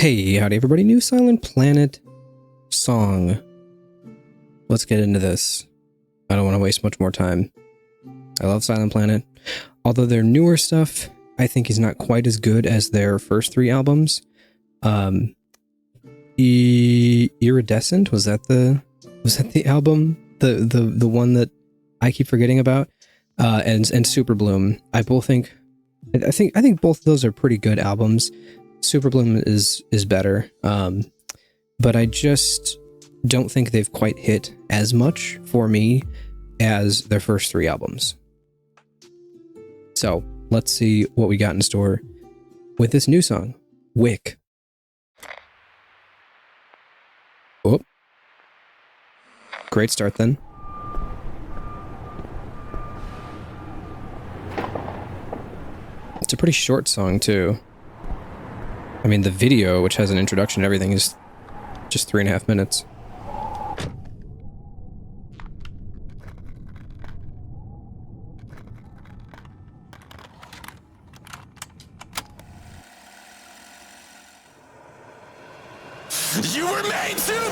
Hey, howdy everybody, new Silent Planet song. Let's get into this. I don't want to waste much more time. I love Silent Planet. Although their newer stuff, I think is not quite as good as their first three albums. Iridescent, was that the album? The one that I keep forgetting about? And Super Bloom. I think both of those are pretty good albums. Super Bloom is better, but I just don't think they've quite hit as much for me as their first three albums. So let's see what we got in store with this new song, Wick. Oh, great start then. It's a pretty short song too. I mean, the video, which has an introduction and everything, is just 3.5 minutes. You were made to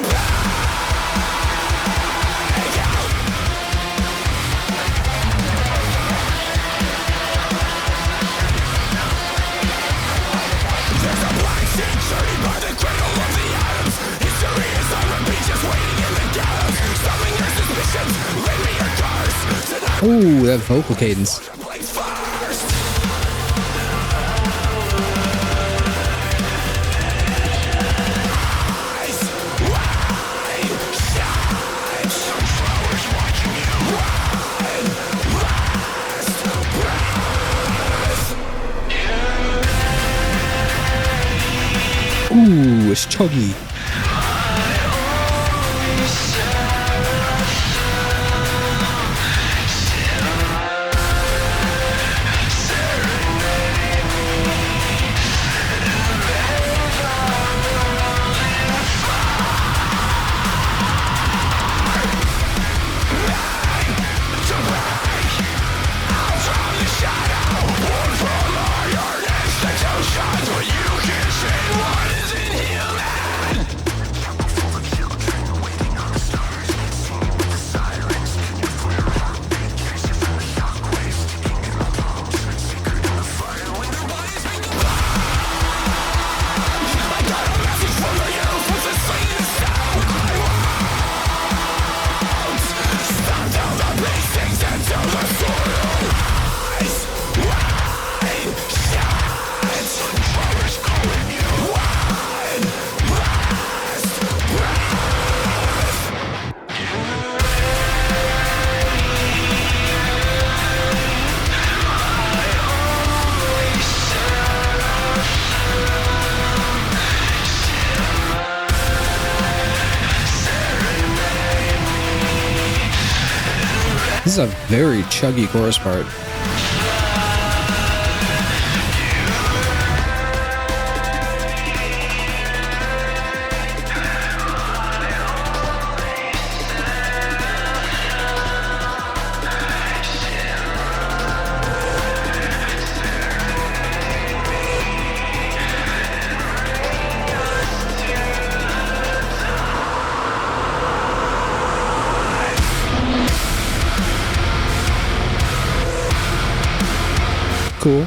Oh, that vocal cadence. Ooh, it's chuggy. This is a very chuggy chorus part. Cool.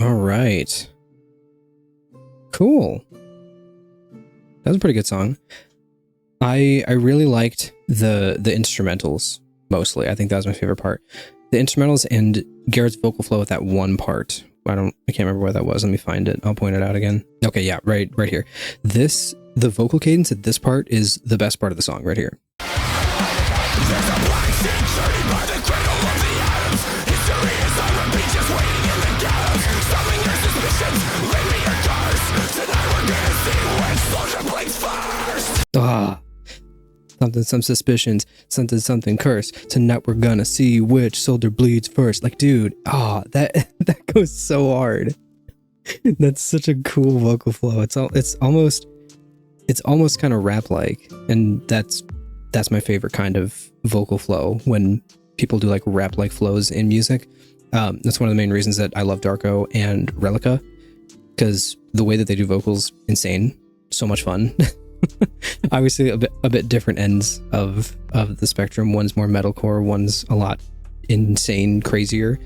All right. Cool. That was a pretty good song. I really liked the instrumentals mostly. I think that was my favorite part. The instrumentals and Garrett's vocal flow with that one part. I can't remember where that was. Let me find it. I'll point it out again. Okay, yeah, right here. The vocal cadence at this part is the best part of the song right here. some suspicions, something curse. Tonight we're gonna see which soldier bleeds first. Like, dude, that goes so hard. That's such a cool vocal flow. It's almost kind of rap like, and that's my favorite kind of vocal flow, when people do like rap like flows in music. That's one of the main reasons that I love Darko and Relica, because the way that they do vocals, insane, so much fun. Obviously a bit different ends of the spectrum. One's more metalcore, one's a lot insane, crazier.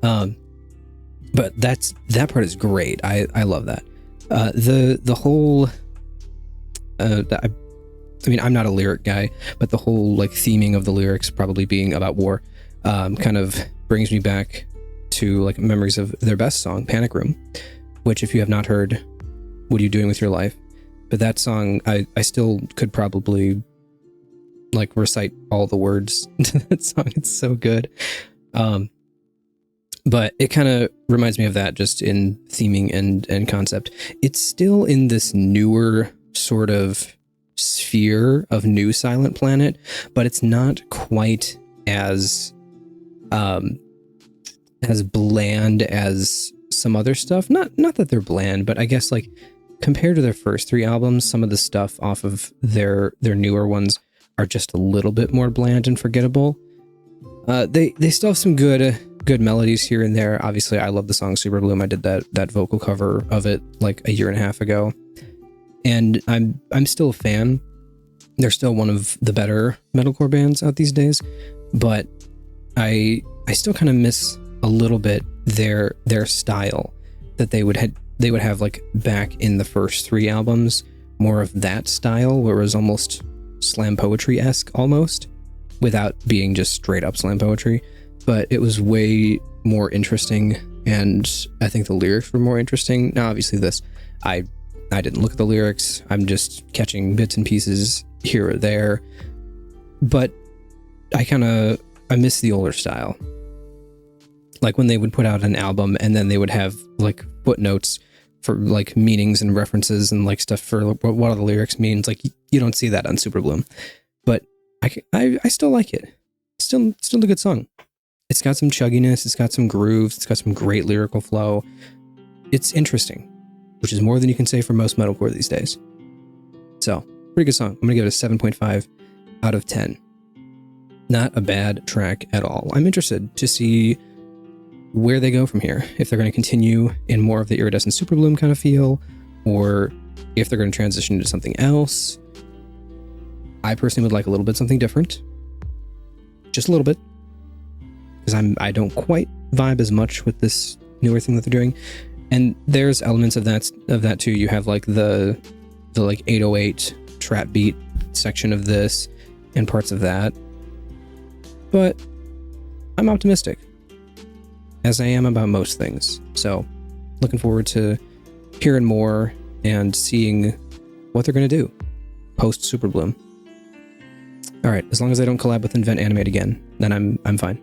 But that part is great. I love that. The whole I mean, I'm not a lyric guy, but the whole like theming of the lyrics probably being about war kind of brings me back to like memories of their best song, Panic Room, which, if you have not heard, what are you doing with your life? But that song, I still could probably like recite all the words to that song. It's so good. But it kind of reminds me of that, just in theming and concept. It's still in this newer sort of sphere of New Silent Planet, but it's not quite as bland as some other stuff. Not that they're bland, but I guess like compared to their first three albums, some of the stuff off of their newer ones are just a little bit more bland and forgettable. They still have some good melodies here and there. Obviously, I love the song Super Bloom. I did that vocal cover of it like a year and a half ago, and I'm still a fan. They're still one of the better metalcore bands out these days, but I still kind of miss a little bit their style that they would have like back in the first three albums. More of that style where it was almost slam poetry-esque almost, without being just straight up slam poetry, but it was way more interesting, and I think the lyrics were more interesting. Now obviously this, I didn't look at the lyrics, I'm just catching bits and pieces here or there, but I miss the older style. Like when they would put out an album and then they would have like footnotes for like meanings and references and like stuff for what all the lyrics means. Like you don't see that on Super Bloom, but I still like it. Still a good song. It's got some chugginess. It's got some grooves. It's got some great lyrical flow. It's interesting, which is more than you can say for most metalcore these days. So pretty good song. I'm gonna give it a 7.5 out of 10. Not a bad track at all. I'm interested to see where they go from here. If they're going to continue in more of the Iridescent Super Bloom kind of feel, or if they're going to transition into something else. I personally would like a little bit something different. Just a little bit. Because I don't quite vibe as much with this newer thing that they're doing. And there's elements of that too. You have like the like 808 trap beat section of this and parts of that. But I'm optimistic, as I am about most things. So looking forward to hearing more and seeing what they're going to do post Super Bloom. All right, as long as I don't collab with Invent Animate again, then I'm fine.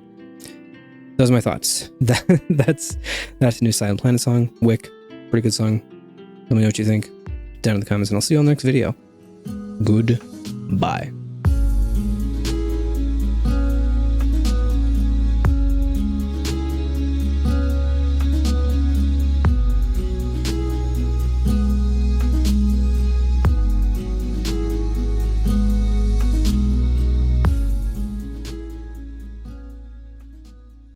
Those are my thoughts. That's a New Silent Planet song. Wick, pretty good song. Let me know what you think down in the comments, and I'll see you on the next video. Goodbye.